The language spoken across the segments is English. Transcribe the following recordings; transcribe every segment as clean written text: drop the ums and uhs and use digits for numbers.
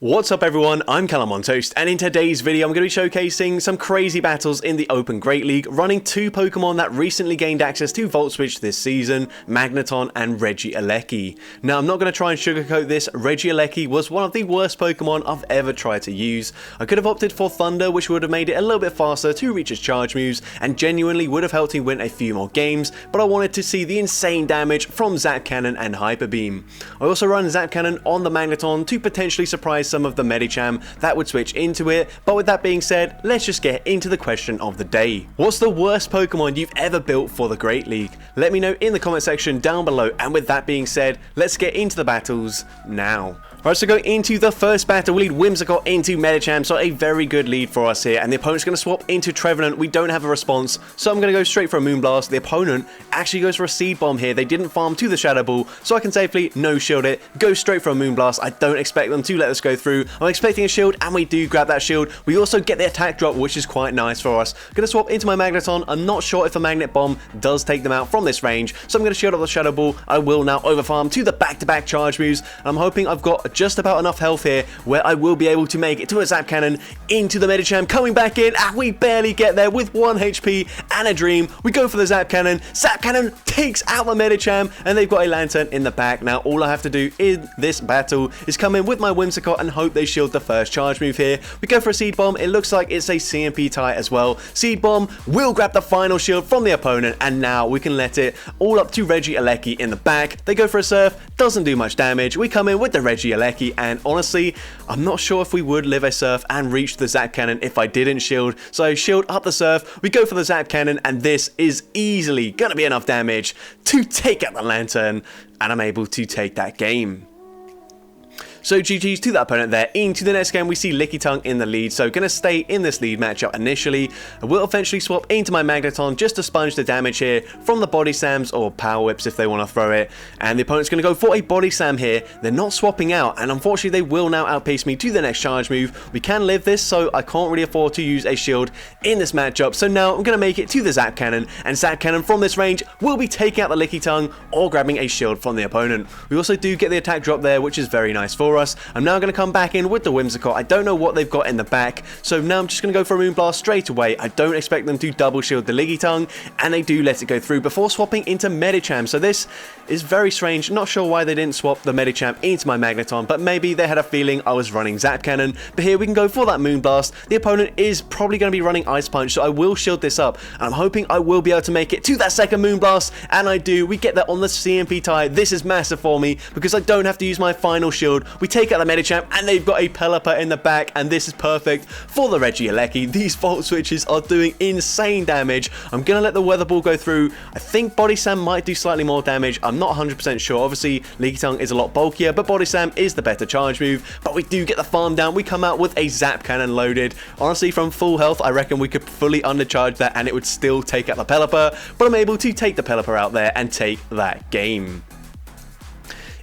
What's up everyone, I'm Callum on Toast, and in today's video I'm going to be showcasing some crazy battles in the Open Great League, running two Pokemon that recently gained access to Volt Switch this season, Magneton and Regieleki. Now I'm not going to try and sugarcoat this, Regieleki was one of the worst Pokemon I've ever tried to use. I could have opted for Thunder, which would have made it a little bit faster to reach its charge moves, and genuinely would have helped me win a few more games, but I wanted to see the insane damage from Zap Cannon and Hyper Beam. I also run Zap Cannon on the Magneton to potentially surprise some of the Medicham that would switch into it, but with that being said, let's just get into the question of the day. What's the worst Pokemon you've ever built for the Great League? Let me know in the comment section down below, and with that being said, let's get into the battles now. Alright, so going into the first battle, we lead Whimsicott into Medicham, so a very good lead for us here, and the opponent's going to swap into Trevenant. We don't have a response, so I'm going to go straight for a Moonblast. The opponent actually goes for a Seed Bomb here. They didn't farm to the Shadow Ball, so I can safely no-shield it, go straight for a Moonblast. I don't expect them to let this go through. I'm expecting a shield, and we do grab that shield. We also get the attack drop, which is quite nice for us. I'm going to swap into my Magneton. I'm not sure if a Magnet Bomb does take them out from this range, so I'm going to shield up the Shadow Ball. I will now overfarm to the back-to-back charge moves, and I'm hoping I've got just about enough health here where I will be able to make it to a Zap Cannon into the Medicham, coming back in, and we barely get there with 1 HP and a Dream. We go for the Zap Cannon. Zap Cannon takes out the Medicham, and they've got a Lantern in the back. Now all I have to do in this battle is come in with my Whimsicott and hope they shield the first charge move here. We go for a Seed Bomb. It looks like it's a CMP tie as well. Seed Bomb will grab the final shield from the opponent, and now we can let it all up to Regieleki in the back. They go for a Surf, doesn't do much damage. We come in with the Regieleki, and honestly, I'm not sure if we would live a Surf and reach the Zap Cannon if I didn't shield. So shield up the Surf, we go for the Zap Cannon, and this is easily going to be enough damage to take out the Lantern, and I'm able to take that game. So GG's to that opponent there. Into the next game, we see Lickitung in the lead, so going to stay in this lead matchup initially. I will eventually swap into my Magneton just to sponge the damage here from the Body Slams or Power Whips if they want to throw it. And the opponent's going to go for a Body Slam here. They're not swapping out, and unfortunately they will now outpace me to the next charge move. We can live this, so I can't really afford to use a shield in this matchup. So now I'm going to make it to the Zap Cannon, and Zap Cannon from this range will be taking out the Lickitung or grabbing a shield from the opponent. We also do get the attack drop there, which is very nice for us. I'm now going to come back in with the Whimsicott. I don't know what they've got in the back, so now I'm just going to go for a Moonblast straight away. I don't expect them to double shield the Lickitung, and they do let it go through before swapping into Medicham. So this is very strange. Not sure why they didn't swap the Medicham into my Magneton, but maybe they had a feeling I was running Zap Cannon. But here we can go for that Moonblast. The opponent is probably going to be running Ice Punch, so I will shield this up, and I'm hoping I will be able to make it to that second Moonblast, and I do. We get that on the CMP tie. This is massive for me because I don't have to use my final shield. We take out the Medicham, and they've got a Pelipper in the back, and this is perfect for the Regieleki. These Volt Switches are doing insane damage. I'm going to let the Weather Ball go through. I think Body Slam might do slightly more damage. I'm not 100% sure. Obviously, Lickitung is a lot bulkier, but Body Slam is the better charge move. But we do get the farm down. We come out with a Zap Cannon loaded. Honestly, from full health, I reckon we could fully undercharge that, and it would still take out the Pelipper, but I'm able to take the Pelipper out there and take that game.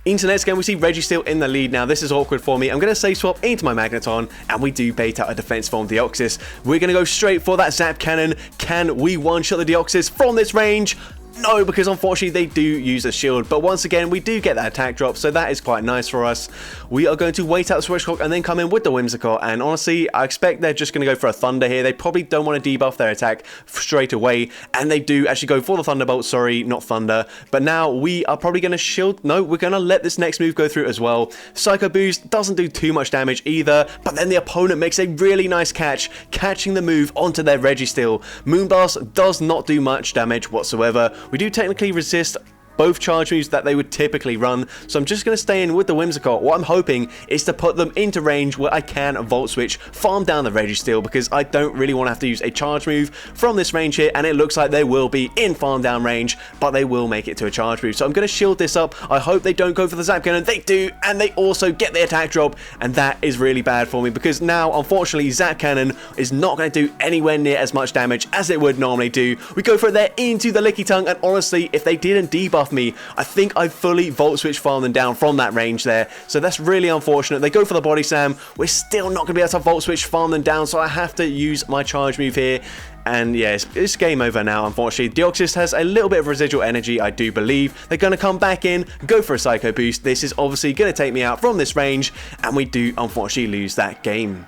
Into the next game, we see Reggie still in the lead now. This is awkward for me. I'm going to save swap into my Magneton, and we do bait out a defense form Deoxys. We're going to go straight for that Zap Cannon. Can we one-shot the Deoxys from this range? No, because unfortunately they do use a shield, but once again we do get that attack drop, so that is quite nice for us. We are going to wait out the Switch Clock and then come in with the Whimsicott, and honestly I expect they're just going to go for a Thunder here. They probably don't want to debuff their attack straight away, and they do actually go for the Thunderbolt. Sorry, not Thunder, but now we are probably going to shield. No, we're going to let this next move go through as well. Psycho Boost doesn't do too much damage either, but then the opponent makes a really nice catch, catching the move onto their Registeel. Moonblast does not do much damage whatsoever. We do technically resist both charge moves that they would typically run, so I'm just going to stay in with the Whimsicott. What I'm hoping is to put them into range where I can Volt Switch, farm down the Registeel, because I don't really want to have to use a charge move from this range here, and it looks like they will be in farm down range, but they will make it to a charge move. So I'm going to shield this up. I hope they don't go for the Zap Cannon. They do, and they also get the attack drop, and that is really bad for me because now, unfortunately, Zap Cannon is not going to do anywhere near as much damage as it would normally do. We go for it there into the Lickitung, and honestly, if they didn't debuff off me. I think I fully Volt Switch farmed them down from that range there, so that's really unfortunate. They go for the body slam. We're still not going to be able to Volt Switch farm them down, so I have to use my charge move here. And yeah, it's game over now, unfortunately. Deoxys has a little bit of residual energy, I do believe. They're going to come back in, go for a Psycho Boost. This is obviously going to take me out from this range, and we do unfortunately lose that game.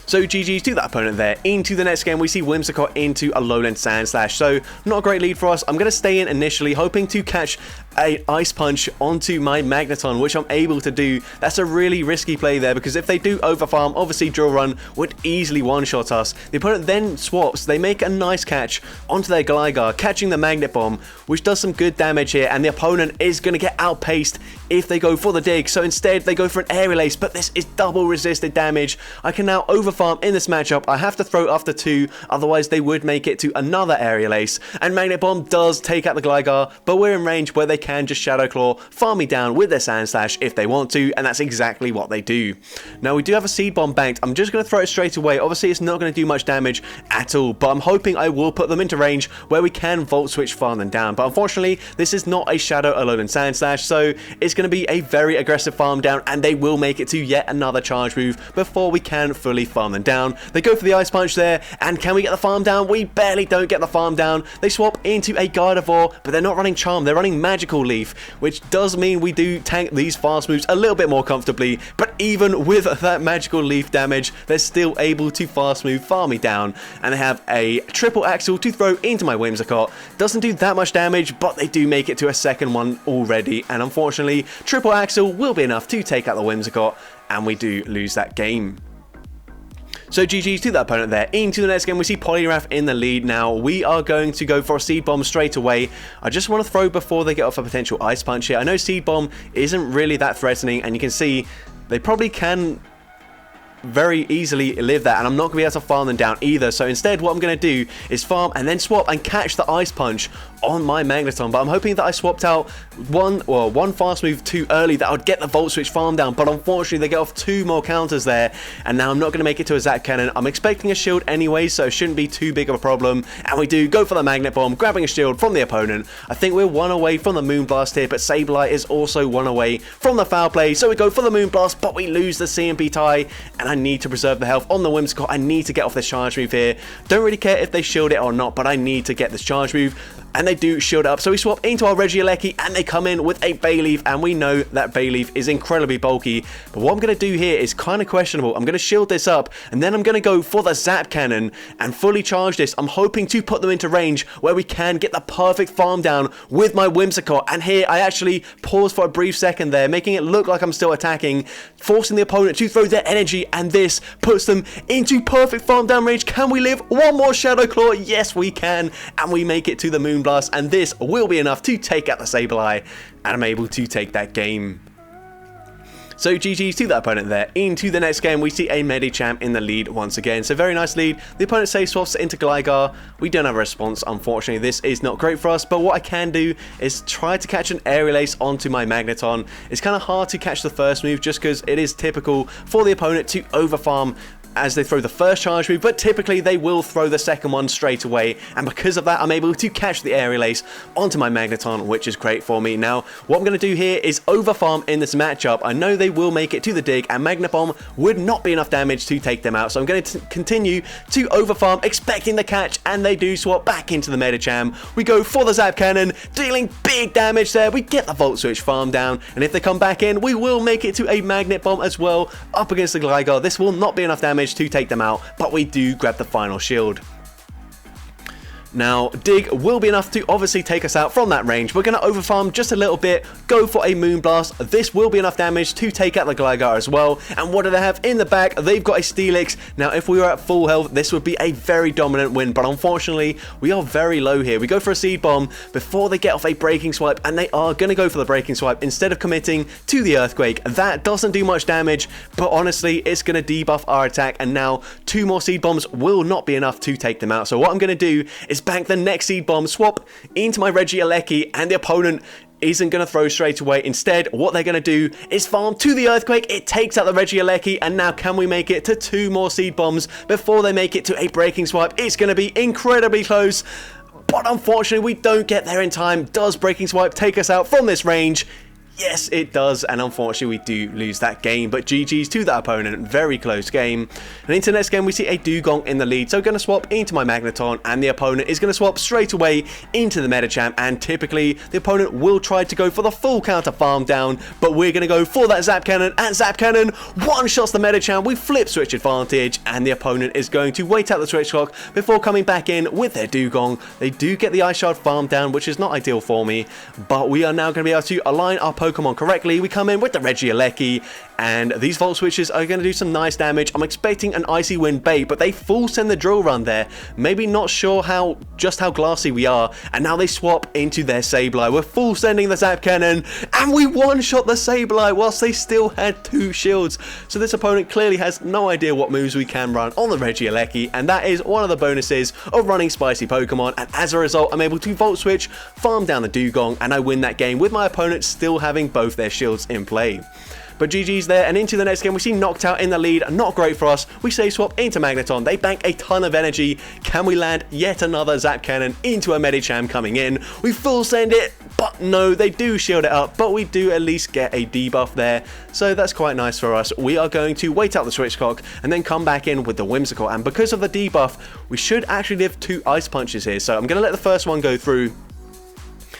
So GG's to that opponent there. Into the next game, we see Whimsicott into a Lowland Sandslash. So not a great lead for us. I'm going to stay in initially, hoping to catch an Ice Punch onto my Magneton, which I'm able to do. That's a really risky play there, because if they do overfarm, obviously Drill Run would easily one-shot us. The opponent then swaps. They make a nice catch onto their Gligar, catching the Magnet Bomb, which does some good damage here, and the opponent is going to get outpaced if they go for the dig. So instead, they go for an Aerial Ace, but this is double resisted damage. I can now overfarm in this matchup. I have to throw after 2, otherwise they would make it to another Aerial Ace, and Magnet Bomb does take out the Gligar, but we're in range where they can just Shadow Claw, farm me down with their Sandslash if they want to, and that's exactly what they do. Now we do have a Seed Bomb banked. I'm just going to throw it straight away. Obviously it's not going to do much damage at all, but I'm hoping I will put them into range where we can Volt Switch farm them down. But unfortunately this is not a Shadow Alolan Sandslash, so it's going to be a very aggressive farm down, and they will make it to yet another charge move before we can fully farm them down. They go for the Ice Punch there, and can we get the farm down? We barely don't get the farm down. They swap into a Gardevoir, but they're not running Charm, they're running Magical Leaf, which does mean we do tank these fast moves a little bit more comfortably, but even with that Magical Leaf damage, they're still able to fast move farm me down, and they have a Triple Axle to throw into my Whimsicott. Doesn't do that much damage, but they do make it to a second one already, and unfortunately, Triple Axle will be enough to take out the Whimsicott, and we do lose that game. So GG's to that opponent there. Into the next game, we see Poliwrath in the lead now. We are going to go for a Seed Bomb straight away. I just want to throw before they get off a potential Ice Punch here. I know Seed Bomb isn't really that threatening, and you can see they probably can very easily live that, and I'm not going to be able to farm them down either. So instead what I'm going to do is farm and then swap and catch the Ice Punch on my Magneton, but I'm hoping that I swapped out one fast move too early that I would get the Volt Switch farm down, but unfortunately they get off 2 more counters there, and now I'm not going to make it to a Zap Cannon. I'm expecting a shield anyway, so it shouldn't be too big of a problem, and we do go for the Magnet Bomb, grabbing a shield from the opponent. I think we're 1 away from the Moonblast here, but Sableye is also 1 away from the Foul Play, so we go for the Moonblast, but we lose the CMP tie, and I need to preserve the health on the Whimsicott. I need to get off this charge move here. Don't really care if they shield it or not, but I need to get this charge move, and they do shield up. So we swap into our Regieleki, and they come in with a Bayleaf, and we know that Bayleaf is incredibly bulky, but what I'm going to do here is kind of questionable. I'm going to shield this up, and then I'm going to go for the Zap Cannon and fully charge this. I'm hoping to put them into range where we can get the perfect farm down with my Whimsicott, and here I actually pause for a brief second there, making it look like I'm still attacking, forcing the opponent to throw their energy, and this puts them into perfect farm down range. Can we live one more Shadow Claw? Yes, we can, and we make it to the Moonblast, and this will be enough to take out the Sableye, and I'm able to take that game. So GG's to that opponent there. Into the next game, we see a Medicham in the lead once again. So very nice lead. The opponent safe swaps into Gligar. We don't have a response, unfortunately. This is not great for us, but what I can do is try to catch an Aerial Ace onto my Magneton. It's kind of hard to catch the first move just because it is typical for the opponent to overfarm as they throw the first charge move, but typically they will throw the second one straight away, and because of that I'm able to catch the Aerial Ace onto my Magneton, which is great for me. Now what I'm going to do here is overfarm in this matchup. I know they will make it to the dig, and Magnet Bomb would not be enough damage to take them out, so I'm going to continue to overfarm, expecting the catch, and they do swap back into the Medicham. We go for the Zap Cannon, dealing big damage there. We get the Volt Switch farm down, and if they come back in, we will make it to a Magnet Bomb as well up against the Gligar. This will not be enough damage to take them out, but we do grab the final shield. Now, Dig will be enough to obviously take us out from that range. We're going to overfarm just a little bit, go for a Moonblast. This will be enough damage to take out the Gligar as well. And what do they have in the back? They've got a Steelix. Now, if we were at full health, this would be a very dominant win, but unfortunately, we are very low here. We go for a Seed Bomb before they get off a Breaking Swipe, and they are going to go for the Breaking Swipe instead of committing to the Earthquake. That doesn't do much damage, but honestly, it's going to debuff our attack, and now 2 more Seed Bombs will not be enough to take them out. So what I'm going to do is bank the next Seed Bomb, swap into my Regieleki, and the opponent isn't going to throw straight away. Instead, what they're going to do is farm to the Earthquake. It takes out the Regieleki, and now can we make it to 2 more Seed Bombs before they make it to a Breaking Swipe? It's going to be incredibly close, but unfortunately we don't get there in time. Does Breaking Swipe take us out from this range? Yes, it does, and unfortunately we do lose that game, but GG's to that opponent. Very close game. And into the next game, we see a Dugong in the lead, so going to swap into my Magneton, and the opponent is going to swap straight away into the Medicham, and typically the opponent will try to go for the full counter farm down, but we're going to go for that Zap Cannon, and Zap Cannon one-shots the Medicham. We flip switch advantage, and the opponent is going to wait out the switch clock before coming back in with their Dugong. They do get the Ice Shard farm down, which is not ideal for me, but we are now going to be able to align our Pokemon correctly. We come in with the Regieleki, and these Volt Switches are going to do some nice damage. I'm expecting an Icy Wind bait, but they full send the Drill Run there. Maybe not sure just how glassy we are, and now they swap into their Sableye. We're full sending the Zap Cannon, and we one-shot the Sableye whilst they still had 2 shields. So this opponent clearly has no idea what moves we can run on the Regieleki, and that is one of the bonuses of running spicy Pokemon. And as a result, I'm able to Volt Switch, farm down the Dugong, and I win that game with my opponent still having both their shields in play. But GG's there, and into the next game we see Knocked Out in the lead. Not great for us. We save swap into Magneton. They bank a ton of energy. Can we land yet another Zap Cannon into a Medicham coming in? We full send it, but no, they do shield it up, but we do at least get a debuff there, so that's quite nice for us. We are going to wait out the switch clock and then come back in with the Whimsicott, and because of the debuff, we should actually live 2 Ice Punches here, so I'm going to let the first one go through.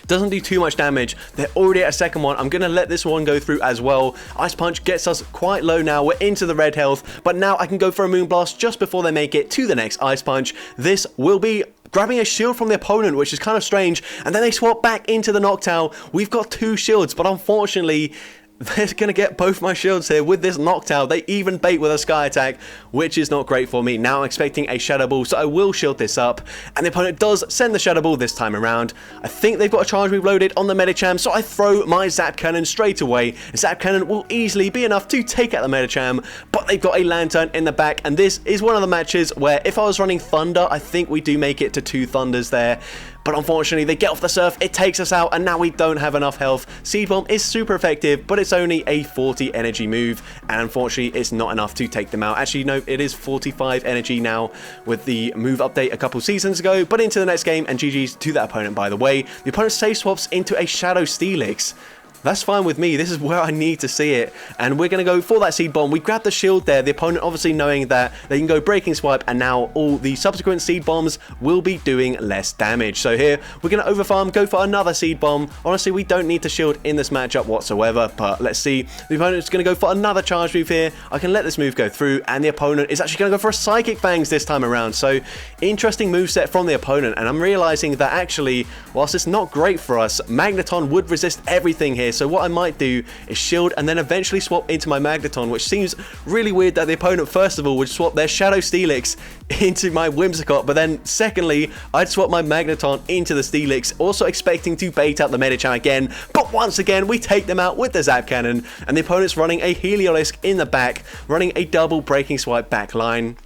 Doesn't do too much damage. They're already at a second one. I'm going to let this one go through as well. Ice Punch gets us quite low now. We're into the red health, but now I can go for a Moonblast just before they make it to the next Ice Punch. This will be grabbing a shield from the opponent, which is kind of strange, and then they swap back into the Noctowl. We've got 2 shields, but unfortunately they're going to get both my shields here with this Noctowl. They even bait with a Sky Attack, which is not great for me. Now I'm expecting a Shadow Ball, so I will shield this up. And the opponent does send the Shadow Ball this time around. I think they've got a charge move loaded on the Medicham, so I throw my Zap Cannon straight away. And Zap Cannon will easily be enough to take out the Medicham, but they've got a Lantern in the back. And this is one of the matches where if I was running Thunder, I think we do make it to 2 Thunders there. But unfortunately, they get off the surf, it takes us out, and now we don't have enough health. Seed Bomb is super effective, but it's only a 40 energy move, and unfortunately, it's not enough to take them out. Actually, no, it is 45 energy now with the move update a couple seasons ago. But into the next game, and GG's to that opponent, by the way. The opponent safe swaps into a Shadow Steelix. That's fine with me. This is where I need to see it. And we're going to go for that Seed Bomb. We grab the shield there. The opponent obviously knowing that they can go Breaking Swipe, and now all the subsequent Seed Bombs will be doing less damage. So here, we're going to overfarm, go for another Seed Bomb. Honestly, we don't need to shield in this matchup whatsoever, but let's see. The opponent's going to go for another charge move here. I can let this move go through, and the opponent is actually going to go for a Psychic Fangs this time around. So interesting moveset from the opponent, and I'm realizing that actually, whilst it's not great for us, Magneton would resist everything here. So what I might do is shield and then eventually swap into my Magneton, which seems really weird that the opponent first of all would swap their Shadow Steelix into my Whimsicott, but then secondly I'd swap my Magneton into the Steelix, also expecting to bait out the Medicham again, but once again we take them out with the Zap Cannon, and the opponent's running a Heliolisk in the back, running a double Breaking Swipe back line.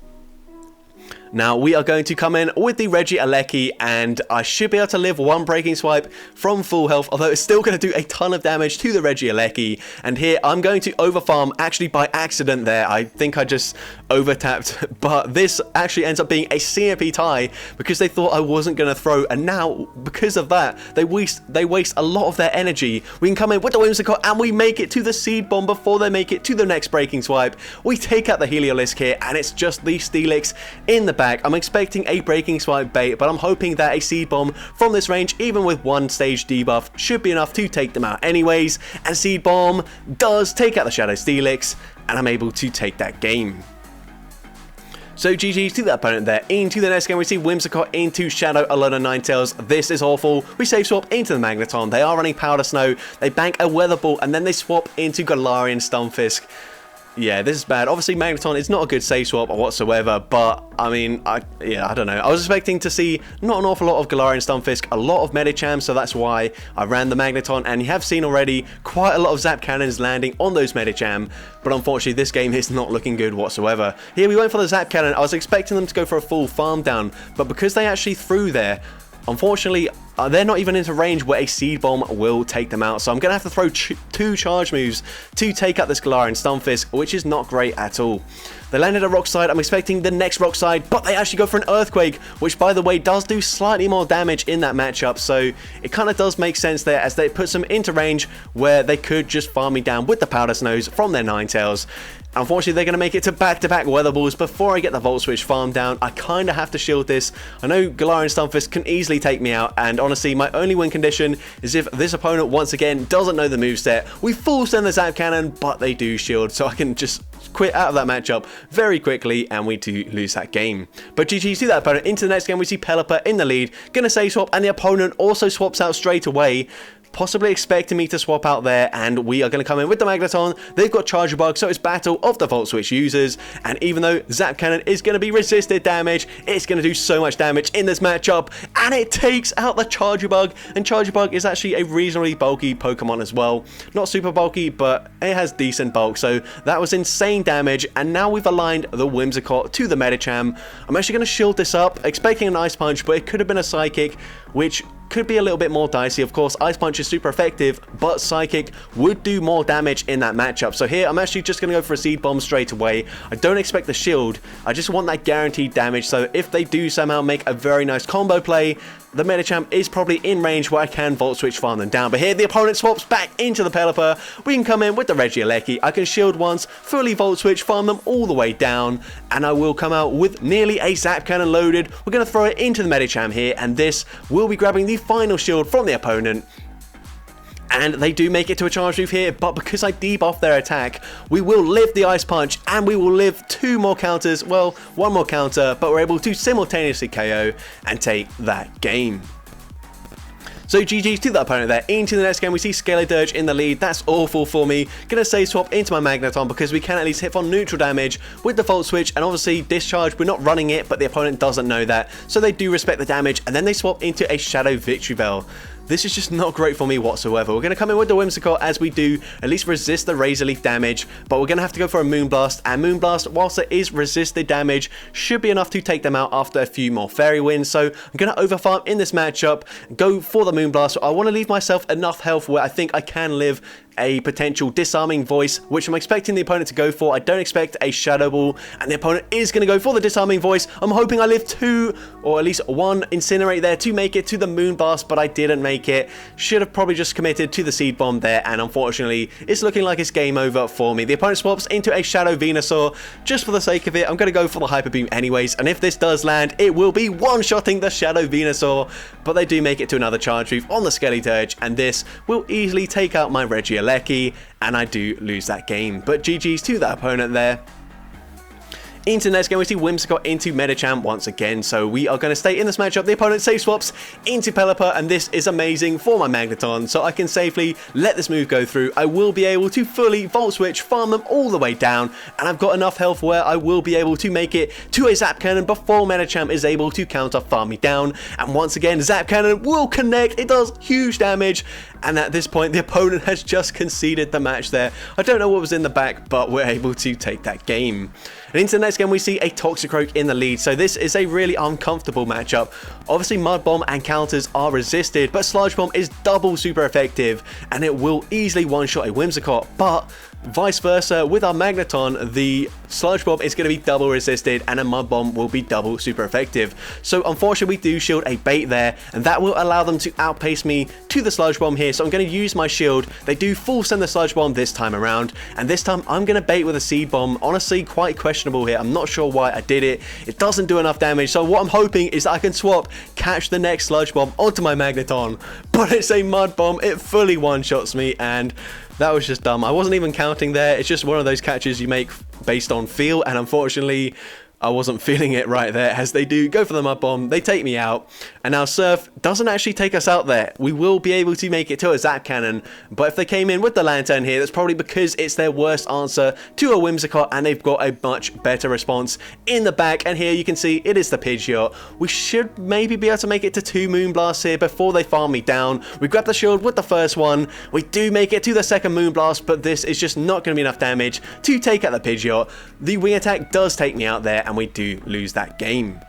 Now we are going to come in with the Regieleki, and I should be able to live 1 Breaking Swipe from full health, although it's still going to do a ton of damage to the Regieleki. And here I'm going to overfarm, actually by accident there. I think I just overtapped, but this actually ends up being a CMP tie because they thought I wasn't going to throw, and now because of that they waste a lot of their energy. We can come in with the Whimsicott and we make it to the Seed Bomb before they make it to the next Breaking Swipe. We take out the Heliolisk here, and it's just the Steelix in the back. I'm expecting a Breaking Swipe bait, but I'm hoping that a Seed Bomb from this range, even with 1 stage debuff, should be enough to take them out anyways. And Seed Bomb does take out the Shadow Steelix, and I'm able to take that game. So GG's to that opponent there. Into the next game, we see Whimsicott into Shadow Alola Ninetales. This is awful. We save swap into the Magneton. They are running Powder Snow. They bank a Weather Ball, and then they swap into Galarian Stunfisk. Yeah, this is bad. Obviously, Magneton is not a good save swap whatsoever, but, I mean, I don't know. I was expecting to see not an awful lot of Galarian Stunfisk, a lot of Medicham, so that's why I ran the Magneton, and you have seen already quite a lot of Zap Cannons landing on those Medicham, but unfortunately, this game is not looking good whatsoever. Here, we went for the Zap Cannon. I was expecting them to go for a full farm down, but because they actually threw there, unfortunately, they're not even into range where a seed bomb will take them out. So I'm going to have to throw 2 charge moves to take out this Galarian Stunfisk, which is not great at all. They landed a Rock Slide. I'm expecting the next Rock Slide, but they actually go for an Earthquake, which, by the way, does do slightly more damage in that matchup. So it kind of does make sense there, as they put them into range where they could just farm me down with the Powder Snows from their Ninetales. Unfortunately, they're going to make it to back-to-back Weather Balls before I get the Volt Switch farm down. I kind of have to shield this. I know Galarian Stunfisk can easily take me out, and honestly, my only win condition is if this opponent, once again, doesn't know the moveset. We full send the Zap Cannon, but they do shield, so I can just quit out of that matchup very quickly, and we do lose that game. But GG's to that opponent. Into the next game, we see Pelipper in the lead. Gonna say swap, and the opponent also swaps out straight away, possibly expecting me to swap out there, and we are going to come in with the Magneton. They've got Charger Bug, so it's battle of the Volt Switch users, and even though Zap Cannon is going to be resisted damage, it's going to do so much damage in this matchup, and it takes out the Charger Bug, and Charger Bug is actually a reasonably bulky Pokemon as well. Not super bulky, but it has decent bulk, so that was insane damage, and now we've aligned the Whimsicott to the Medicham. I'm actually going to shield this up, expecting an Ice Punch, but it could have been a Psychic, which could be a little bit more dicey. Of course, Ice Punch is super effective, but Psychic would do more damage in that matchup. So here, I'm actually just going to go for a Seed Bomb straight away. I don't expect the shield. I just want that guaranteed damage. So if they do somehow make a very nice combo play, the Medicham is probably in range where I can Volt Switch farm them down. But here, the opponent swaps back into the Pelipper. We can come in with the Regieleki. I can shield once, fully Volt Switch, farm them all the way down, and I will come out with nearly a Zap Cannon loaded. We're going to throw it into the Medicham here, and this will be grabbing the final shield from the opponent. And they do make it to a charge move here, but because I debuff their attack, we will live the Ice Punch, and we will live 2 more counters, well, 1 more counter, but we're able to simultaneously KO and take that game. So GG's to that opponent there. Into the next game, we see Scalar Dirge in the lead. That's awful for me. Gonna say swap into my Magneton because we can at least hit on neutral damage with the Volt Switch, and obviously Discharge, we're not running it, but the opponent doesn't know that, so they do respect the damage, and then they swap into a Shadow Victory Bell. This is just not great for me whatsoever. We're going to come in with the Whimsicott as we do at least resist the Razor Leaf damage, but we're going to have to go for a Moonblast, and Moonblast, whilst it is resisted damage, should be enough to take them out after a few more Fairy Winds. So I'm going to overfarm in this matchup, go for the Moonblast. I want to leave myself enough health where I think I can live a potential Disarming Voice, which I'm expecting the opponent to go for. I don't expect a Shadow Ball, and the opponent is going to go for the Disarming Voice. I'm hoping I live 2 or at least 1 Incinerate there to make it to the Moonblast, but I didn't make it. Should have probably just committed to the Seed Bomb there, and unfortunately it's looking like it's game over for me. The opponent swaps into a Shadow Venusaur. Just for the sake of it, I'm going to go for the Hyper Beam anyways, and if this does land, it will be one-shotting the Shadow Venusaur, but they do make it to another charge move on the Skelly Dirge, and this will easily take out my Regieleki, and I do lose that game. But GG's to that opponent there. Into the next game, we see Whimsicott into Medicham once again, so we are going to stay in this matchup. The opponent safe swaps into Pelipper, and this is amazing for my Magneton, so I can safely let this move go through. I will be able to fully Volt Switch, farm them all the way down, and I've got enough health where I will be able to make it to a Zap Cannon before Medicham is able to counter farm me down. And once again, Zap Cannon will connect. It does huge damage, and at this point, the opponent has just conceded the match there. I don't know what was in the back, but we're able to take that game. And into the next game, we see a Toxicroak in the lead, so this is a really uncomfortable matchup. Obviously, Mud Bomb and counters are resisted, but Sludge Bomb is double super effective, and it will easily one-shot a Whimsicott, but vice versa, with our Magneton, the Sludge Bomb is going to be double resisted, and a Mud Bomb will be double super effective. So unfortunately, we do shield a bait there, and that will allow them to outpace me to the Sludge Bomb here. So I'm going to use my shield. They do full send the Sludge Bomb this time around, and this time I'm going to bait with a Seed Bomb. Honestly, quite questionable here. I'm not sure why I did it. It doesn't do enough damage, so what I'm hoping is that I can swap, catch the next Sludge Bomb onto my Magneton, but it's a Mud Bomb. It fully one-shots me, and that was just dumb. I wasn't even counting there. It's just one of those catches you make based on feel, and unfortunately, I wasn't feeling it right there, as they do go for the Mud Bomb. They take me out, and now Surf doesn't actually take us out there. We will be able to make it to a Zap Cannon, but if they came in with the Lantern here, that's probably because it's their worst answer to a Whimsicott, and they've got a much better response in the back. And here you can see it is the Pidgeot. We should maybe be able to make it to 2 Moonblasts here before they farm me down. We grab the shield with the first one. We do make it to the second Moonblast, but this is just not going to be enough damage to take out the Pidgeot. The Wing Attack does take me out there, and we do lose that game.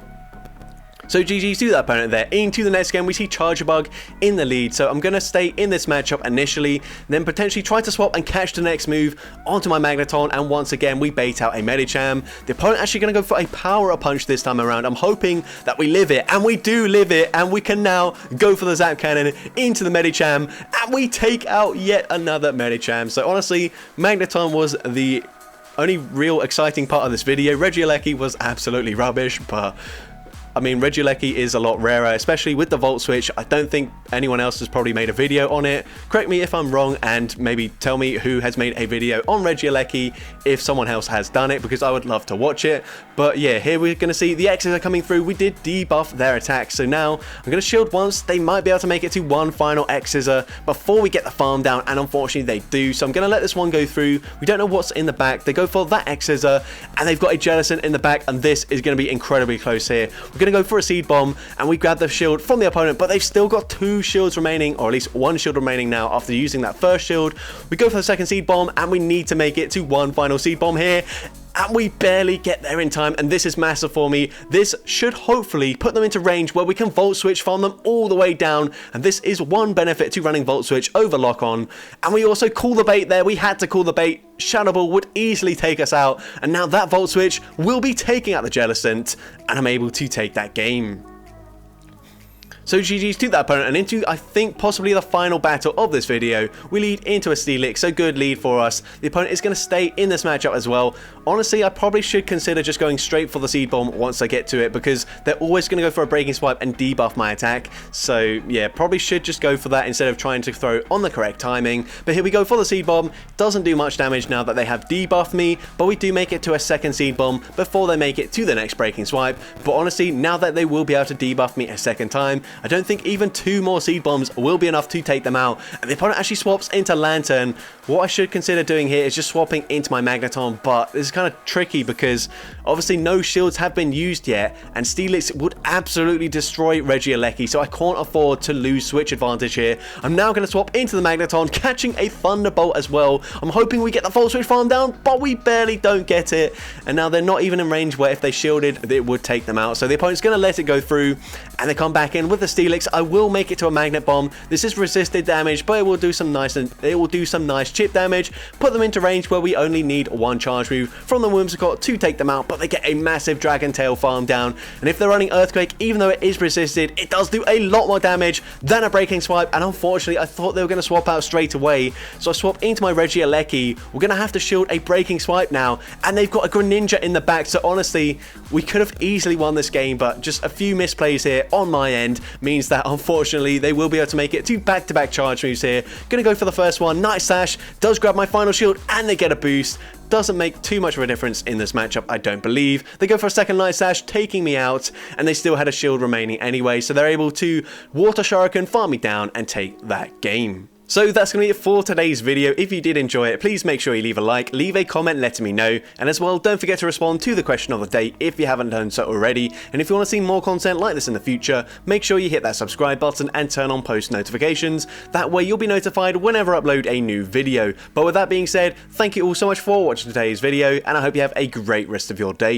So GG's to that opponent there. Into the next game, we see Charger Bug in the lead. So I'm going to stay in this matchup initially, then potentially try to swap and catch the next move onto my Magneton. And once again, we bait out a Medicham. The opponent actually going to go for a Power Up Punch this time around. I'm hoping that we live it, and we do live it. And we can now go for the Zap Cannon into the Medicham, and we take out yet another Medicham. So honestly, Magneton was the only real exciting part of this video. Regieleki was absolutely rubbish, but I mean, Regieleki is a lot rarer, especially with the Volt Switch. I don't think anyone else has probably made a video on it. Correct me if I'm wrong, and maybe tell me who has made a video on Regieleki if someone else has done it, because I would love to watch it. But yeah, here we're going to see the X's are coming through. We did debuff their attack, so now I'm going to shield once. They might be able to make it to one final X-Scissor before we get the farm down, and unfortunately they do. So I'm going to let this one go through. We don't know what's in the back. They go for that X-Scissor, and they've got a Jellicent in the back, and this is going to be incredibly close here. We're going to go for a Seed Bomb, and we grab the shield from the opponent, but they've still got 2 shields remaining, or at least 1 shield remaining now after using that first shield. We go for the second Seed Bomb, and we need to make it to one final Seed Bomb here. And we barely get there in time, and this is massive for me. This should hopefully put them into range where we can Volt Switch, farm them all the way down, and this is one benefit to running Volt Switch over Lock On. And we also call the bait there. We had to call the bait. Shadow Ball would easily take us out, and now that Volt Switch will be taking out the Jellicent, and I'm able to take that game. So GG's to that opponent, and into, I think, possibly the final battle of this video, we lead into a Steelix, so good lead for us. The opponent is going to stay in this matchup as well. Honestly, I probably should consider just going straight for the Seed Bomb once I get to it, because they're always going to go for a Breaking Swipe and debuff my attack. So yeah, probably should just go for that instead of trying to throw on the correct timing. But here we go for the Seed Bomb. Doesn't do much damage now that they have debuffed me, but we do make it to a second Seed Bomb before they make it to the next Breaking Swipe. But honestly, now that they will be able to debuff me a second time, I don't think even 2 more Seed Bombs will be enough to take them out. And the opponent actually swaps into Lantern. What I should consider doing here is just swapping into my Magneton, but this is kind of tricky because obviously no shields have been used yet, and Steelix would absolutely destroy Regieleki, so I can't afford to lose switch advantage here. I'm now going to swap into the Magneton, catching a Thunderbolt as well. I'm hoping we get the Volt Switch farm down, but we barely don't get it. And now they're not even in range where if they shielded, it would take them out. So the opponent's going to let it go through, and they come back in with the Steelix. I will make it to a Magnet Bomb. This is resisted damage, but it will do some nice chip damage, put them into range where we only need 1 charge move from the Whimsicott to take them out, but they get a massive Dragon Tail farm down. And if they're running Earthquake, even though it is resisted, it does do a lot more damage than a Breaking Swipe, and unfortunately I thought they were going to swap out straight away, so I swap into my Regieleki. We're going to have to shield a Breaking Swipe now, and they've got a Greninja in the back, so honestly we could have easily won this game, but just a few misplays here on my end means that unfortunately they will be able to make it to back-to-back charge moves here. Gonna go for the first one. Night Slash does grab my final shield, and they get a boost. Doesn't make too much of a difference in this matchup, I don't believe. They go for a second Night Slash, taking me out, and they still had a shield remaining anyway, so they're able to Water Shuriken, farm me down, and take that game. So that's going to be it for today's video. If you did enjoy it, please make sure you leave a like, leave a comment letting me know, and as well, don't forget to respond to the question of the day if you haven't done so already. And if you want to see more content like this in the future, make sure you hit that subscribe button and turn on post notifications. That way you'll be notified whenever I upload a new video. But with that being said, thank you all so much for watching today's video, and I hope you have a great rest of your day.